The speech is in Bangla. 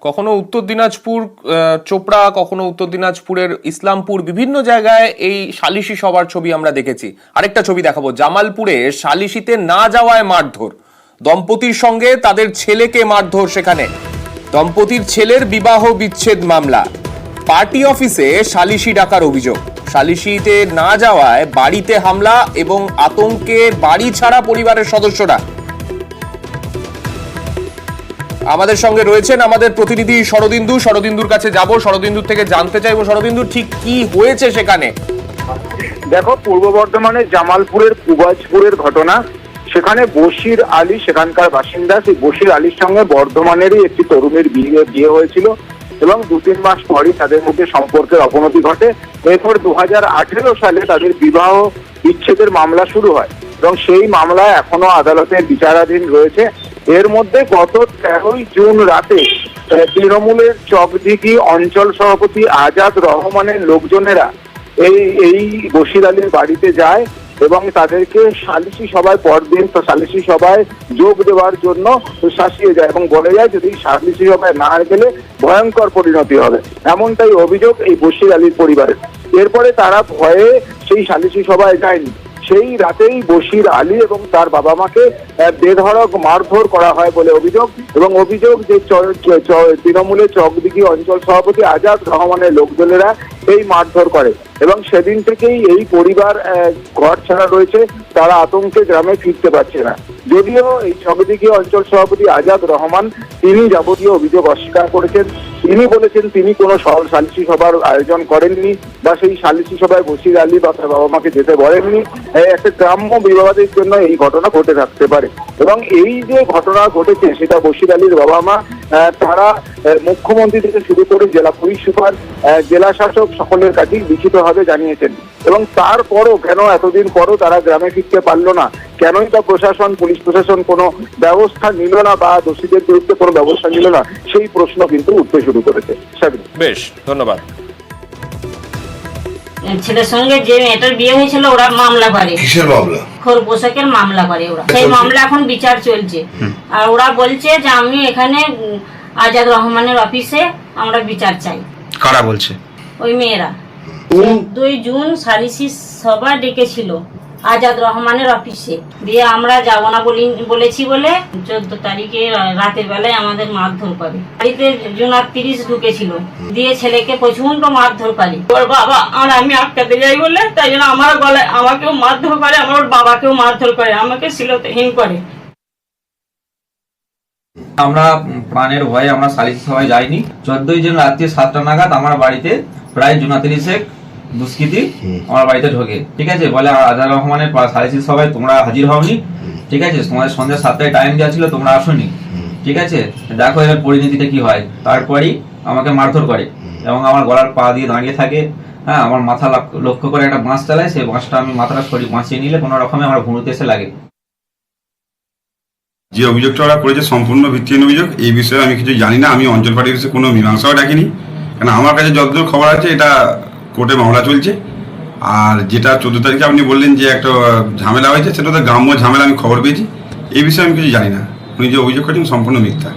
কখনো উত্তর দিনাজপুর চোপড়া, কখনো উত্তর দিনাজপুরের ইসলামপুর, বিভিন্ন জায়গায় এই সালিশি সভার ছবি আমরা দেখেছি। আরেকটা ছবি দেখাবো, জামালপুরে সালিশিতে না যাওয়ায় মারধর, দম্পতির সঙ্গে তাদের ছেলেকে মারধর। সেখানে দম্পতির ছেলের বিবাহ বিচ্ছেদ মামলা, পার্টি অফিসে সালিশি ডাকার অভিযোগ, সালিশিতে না যাওয়ায় বাড়িতে হামলা এবং আতঙ্কে বাড়ি ছাড়া পরিবারের সদস্যরা। আমাদের সঙ্গে রয়েছেন আমাদের প্রতিনিধি শরদিন্দু। শরদিন্দুর কাছে যাব, শরদিন্দুর থেকে জানতে চাইবো, শরদিন্দু ঠিক কি হয়েছে সেখানে। দেখো, পূর্ব বর্ধমানের জামালপুরের কুবাজপুরের ঘটনা। সেখানে বশির আলী সেখানকার বাসিন্দা। সেই বশির আলীর সঙ্গে বর্ধমানেরই একটি তরুণীর বিয়ে হয়েছিল এবং 2-3 মাস পরই তাদের মধ্যে সম্পর্কের অবনতি ঘটে। এরপর 2018 সালে তাদের বিবাহ বিচ্ছেদের মামলা শুরু হয় এবং সেই মামলা এখনো আদালতের বিচারাধীন রয়েছে। এর মধ্যে গত 13ই জুন রাতে তৃণমূলের চকদিঘি অঞ্চল সভাপতি আজাদ রহমানের লোকজনেরা এই বশির আলীর বাড়িতে যায় এবং তাদেরকে সালিশি সভায় পরদিন সালিশি সভায় যোগ দেওয়ার জন্য শাসিয়ে যায় এবং বলে যায় যদি সালিশি সভায় না গেলে ভয়ঙ্কর পরিণতি হবে। এমনটাই অভিযোগ এই বশির আলীর পরিবারের। এরপরে তারা ভয়ে সেই সালিশি সভায় যায়নি। সেই রাতেই বশির আলী এবং তার বাবা মাকে বেধড়ক মারধর করা হয় বলে অভিযোগ এবং অভিযোগ যে তৃণমূলের চকদিঘি অঞ্চল সভাপতি আজাদ রহমানের লোকজনেরা এই মারধর করে এবং সেদিন থেকেই এই পরিবার ঘর ছাড়া রয়েছে। তারা আতঙ্কে গ্রামে ফিরতে পারছে না। যদিও এই চকদিঘি অঞ্চল সভাপতি আজাদ রহমান তিনি যাবতীয় অভিযোগ অস্বীকার করেছেন। তিনি বলেছেন তিনি কোনো সালিশি সভার আয়োজন করেননি বা সেই সালিশি সভায় বশির আলী বা তার বাবা মাকে যেতে বলেননি। একটা গ্রাম্য বিবাদের জন্য এই ঘটনা ঘটে থাকতে পারে এবং এই যে ঘটনা ঘটেছে সেটা বশির আলীর বাবা মা তারা মুখ্যমন্ত্রী থেকে শুরু করে জেলা পুলিশ সুপার, জেলা শাসক সকলের কাছেই লিখিতভাবে জানিয়েছেন এবং তারপরও কেন এতদিন পরও তারা গ্রামে ফিরতে পারলো না, কেনই বা প্রশাসন, পুলিশ প্রশাসন কোনো ব্যবস্থা নিল না বা দোষীদের বিরুদ্ধে কোনো ব্যবস্থা নিল না, সেই প্রশ্ন কিন্তু উঠতে শুরু করেছে। বেশ, ধন্যবাদ। ছেলের সঙ্গে যে মেয়েটার বিয়ে হয়েছিল ওরা মামলা করে। কিসের মামলা? খোর পোশাকের মামলা করে ওরা। সেই মামলা এখন বিচার চলছে আর ওরা বলছে যে আমি এখানে আজাদ রহমানের অফিসে আমরা বিচার চাই। কারা বলছে? ওই মেয়েরা 2 জুন সালিশি সভা ডেকেছিল আজাদ রহমানের অফিসে, দিয়ে আমরা যাব না বলেছি বলে 14 তারিখে রাতের বেলায় আমাদের মারধর করে। বাড়িতে জুনার 30 ঢুকেছিল, দিয়ে ছেলেকে প্রচন্ড মারধর করে। ওর বাবা আর আমি আটকাতে যাই বলে তাই জন্য আমার গলায় আমাকেও মারধর করে, আমার বাবাকেও মারধর করে, আমাকে শ্লীলতাহীন করে। আমরা প্রাণের ভয়ে আমরা সালিশি সভায় যাইনি। 14ই জুন রাত্রি 7টা নাগাদ আমার বাড়িতে প্রায় জুনা 30 দুষ্কৃতী আমার বাড়িতে ঢোকে। ঠিক আছে, বলে আজাদ রহমানের সালিশি সভায় তোমরা হাজির হওনি। ঠিক আছে, তোমাদের সন্ধ্যা 7টায় টাইম দেওয়া ছিল, তোমরা আসোনি। ঠিক আছে, দেখো এর পরিণতিটা কি হয়। তারপরেই আমাকে মারধর করে এবং আমার গলার পা দিয়ে দাঁড়িয়ে থাকে। হ্যাঁ, আমার মাথা লক্ষ্য করে একটা বাঁশ চালায়, সেই বাঁশটা আমি মাথাটা বাঁচিয়ে নিলে কোনো রকমে আমার ভুঁড়িতে এসে লাগে। যে অভিযোগটা ওরা করেছে সম্পূর্ণ ভিত্তিহীন অভিযোগ। এই বিষয়ে আমি কিছু জানি না। আমি অঞ্চল পার্টি অফিসে কোনো মীমাংসাও ডাকিনি, কারণ আমার কাছে যতদূর খবর আছে এটা কোর্টে মামলা চলছে। আর যেটা 14 তারিখে আপনি বললেন যে একটা ঝামেলা হয়েছে, সেটা তো গ্রাম্য ঝামেলা, আমি খবর পেয়েছি। এই বিষয়ে আমি কিছু জানি না। উনি যে অভিযোগ করেছেন সম্পূর্ণ মিথ্যা।